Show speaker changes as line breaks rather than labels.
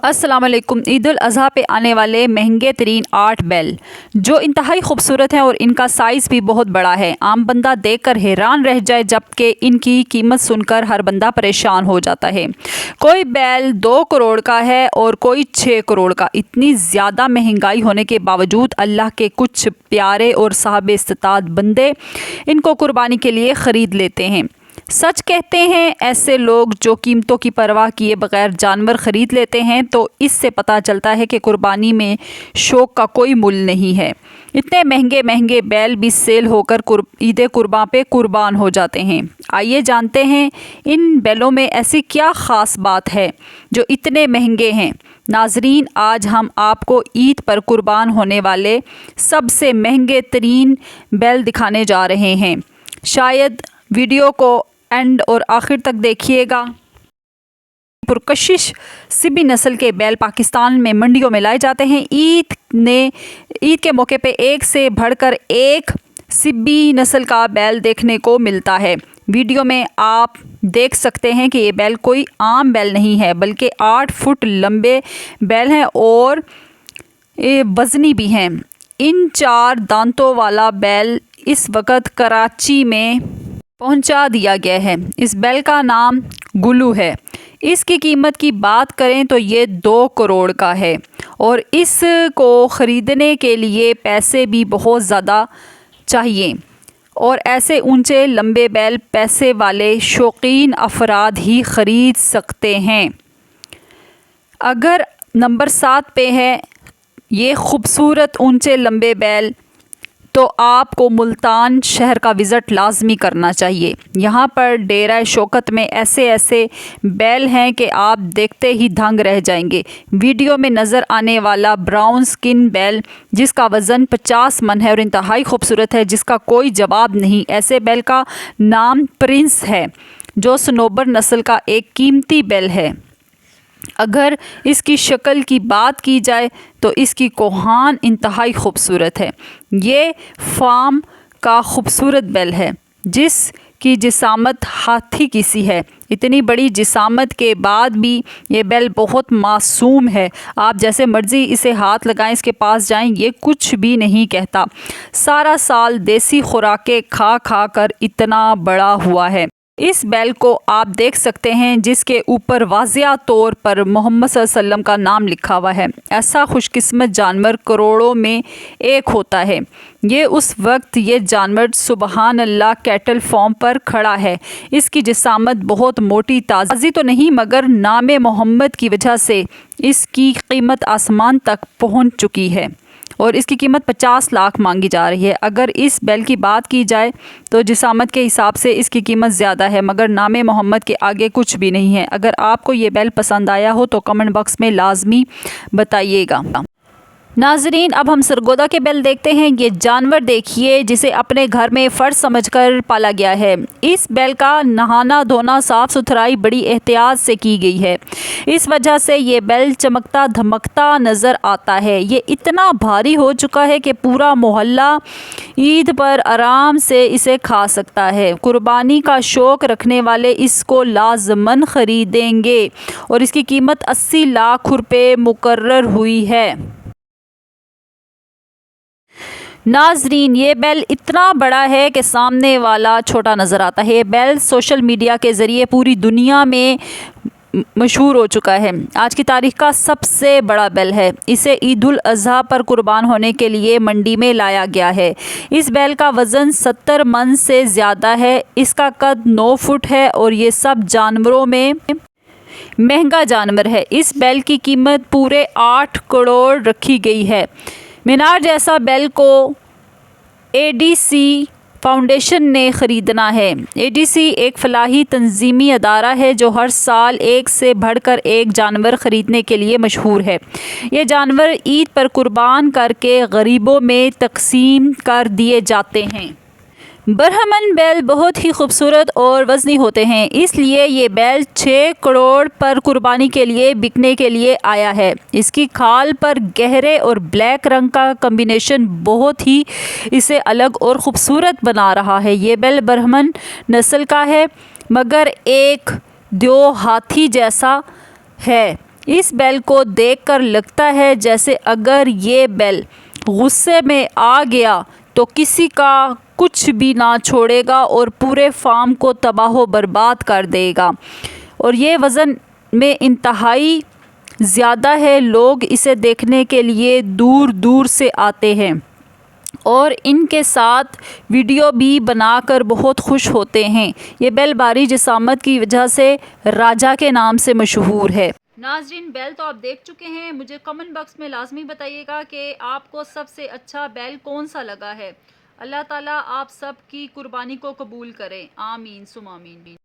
अस्सलाम वालेकुम। ईद उल अज़हा पे आने वाले महंगे तरीन 8 बैल जो इंतहाई खूबसूरत हैं और इनका साइज़ भी बहुत बड़ा है। आम बंदा देखकर हैरान रह जाए, जबकि इनकी कीमत सुनकर हर बंदा परेशान हो जाता है। कोई बैल 2 करोड़ का है और कोई 6 करोड़ का। इतनी ज़्यादा महंगाई होने के बावजूद अल्लाह के कुछ प्यारे और साहब इस्तात बंदे इनको कुर्बानी के लिए ख़रीद लेते हैं। सच कहते हैं ऐसे लोग जो कीमतों की परवाह किए बगैर जानवर ख़रीद लेते हैं, तो इससे पता चलता है कि कुर्बानी में शौक़ का कोई मुल नहीं है। इतने महंगे महंगे बैल भी सेल होकर ईद कुर्बान पे कुर्बान हो जाते हैं। आइए जानते हैं इन बैलों में ऐसी क्या ख़ास बात है जो इतने महंगे हैं। नाजरीन, आज हम आपको ईद पर कुर्बान होने वाले सबसे महंगे तरीन बैल दिखाने जा रहे हैं। शायद वीडियो को एंड और आखिर तक देखिएगा। पुरकशिश सिबी नस्ल के बैल पाकिस्तान में मंडियों में लाए जाते हैं। ईद के मौके पे एक से बढ़कर एक सिबी नस्ल का बैल देखने को मिलता है। वीडियो में आप देख सकते हैं कि ये बैल कोई आम बैल नहीं है, बल्कि 8 फुट लंबे बैल हैं और ये वज़नी भी हैं। इन 4 दांतों वाला बैल इस वक्त कराची में पहुंचा दिया गया है। इस बैल का नाम गुल्लू है। इसकी कीमत की बात करें तो ये 2 करोड़ का है और इसको ख़रीदने के लिए पैसे भी बहुत ज़्यादा चाहिए और ऐसे ऊंचे लंबे बैल पैसे वाले शौकीन अफराद ही ख़रीद सकते हैं। अगर नंबर 7 पे है ये ख़ूबसूरत ऊंचे लंबे बैल, तो आपको मुल्तान शहर का विज़िट लाजमी करना चाहिए। यहाँ पर डेरा शौकत में ऐसे ऐसे बैल हैं कि आप देखते ही दंग रह जाएंगे। वीडियो में नज़र आने वाला ब्राउन स्किन बैल जिसका वज़न 50 मन है और इंतहाई खूबसूरत है, जिसका कोई जवाब नहीं। ऐसे बैल का नाम प्रिंस है जो सनोबर नस्ल का एक कीमती बैल है। अगर इसकी शक्ल की बात की जाए तो इसकी कोहान इंतहाई खूबसूरत है। ये फार्म का खूबसूरत बैल है जिसकी जिसामत हाथी की सी है। इतनी बड़ी जिसामत के बाद भी ये बैल बहुत मासूम है। आप जैसे मर्ज़ी इसे हाथ लगाएं, इसके पास जाएं, ये कुछ भी नहीं कहता। सारा साल देसी खुराकें खा खा कर इतना बड़ा हुआ है। इस बैल को आप देख सकते हैं जिसके ऊपर वाज़िया तौर पर मोहम्मद सल्लल्लाहु अलैहि वसल्लम का नाम लिखा हुआ है। ऐसा खुशकिस्मत जानवर करोड़ों में एक होता है। ये उस वक्त ये जानवर सुबहान अल्लाह कैटल फॉर्म पर खड़ा है। इसकी जिसामत बहुत मोटी ताज़ी तो नहीं, मगर नाम मोहम्मद की वजह से इसकी कीमत आसमान तक पहुंच चुकी है और इसकी कीमत 50 लाख मांगी जा रही है। अगर इस बैल की बात की जाए तो जिसामत के हिसाब से इसकी कीमत ज़्यादा है, मगर नाम मोहम्मद के आगे कुछ भी नहीं है। अगर आपको ये बैल पसंद आया हो तो कमेंट बॉक्स में लाजमी बताइएगा। नाजरीन, अब हम सरगोदा के बैल देखते हैं। ये जानवर देखिए जिसे अपने घर में फ़र्ज समझकर पाला गया है। इस बैल का नहाना धोना साफ़ सुथराई बड़ी एहतियात से की गई है। इस वजह से ये बैल चमकता धमकता नज़र आता है। ये इतना भारी हो चुका है कि पूरा मोहल्ला ईद पर आराम से इसे खा सकता है। कुर्बानी का शौक़ रखने वाले इसको लाजमन ख़रीदेंगे और इसकी कीमत 80 लाख रुपये मुकर्रर हुई है। नाजरीन, ये बैल इतना बड़ा है कि सामने वाला छोटा नज़र आता है। ये बैल सोशल मीडिया के ज़रिए पूरी दुनिया में मशहूर हो चुका है। आज की तारीख़ का सबसे बड़ा बैल है। इसे ईद उल अज़हा पर कुर्बान होने के लिए मंडी में लाया गया है। इस बैल का वज़न 70 मन से ज़्यादा है। इसका कद 9 फुट है और ये सब जानवरों में महंगा जानवर है। इस बैल की कीमत पूरे 8 करोड़ रखी गई है। मीनार जैसा बैल को एडीसी फाउंडेशन ने ख़रीदना है। एडीसी एक फलाही तंजीमी अदारा है जो हर साल एक से बढ़कर एक जानवर ख़रीदने के लिए मशहूर है। ये जानवर ईद पर कुर्बान करके गरीबों में तकसीम कर दिए जाते हैं। बरहमन बैल बहुत ही खूबसूरत और वज़नी होते हैं, इसलिए ये बैल 6 करोड़ पर कुर्बानी के लिए बिकने के लिए आया है। इसकी खाल पर गहरे और ब्लैक रंग का कम्बिनेशन बहुत ही इसे अलग और ख़ूबसूरत बना रहा है। ये बैल बरहमन नस्ल का है, मगर एक दो हाथी जैसा है। اس بیل کو دیکھ کر لگتا ہے جیسے اگر یہ بیل غصے میں آ گیا تو کسی کا کچھ بھی نہ چھوڑے گا اور پورے فارم کو تباہ و برباد کر دے گا، اور یہ وزن میں انتہائی زیادہ ہے۔ لوگ اسے دیکھنے کے لیے دور دور سے آتے ہیں اور ان کے ساتھ ویڈیو بھی بنا کر بہت خوش ہوتے ہیں۔ یہ بیل بھاری جسامت کی وجہ سے راجا کے نام سے مشہور ہے۔ ناظرین، بیل تو آپ دیکھ چکے ہیں، مجھے کمنٹ باکس میں لازمی بتائیے گا کہ آپ کو سب سے اچھا بیل کون سا لگا ہے۔ اللہ تعالیٰ آپ سب کی قربانی کو قبول کرے، آمین ثم آمین۔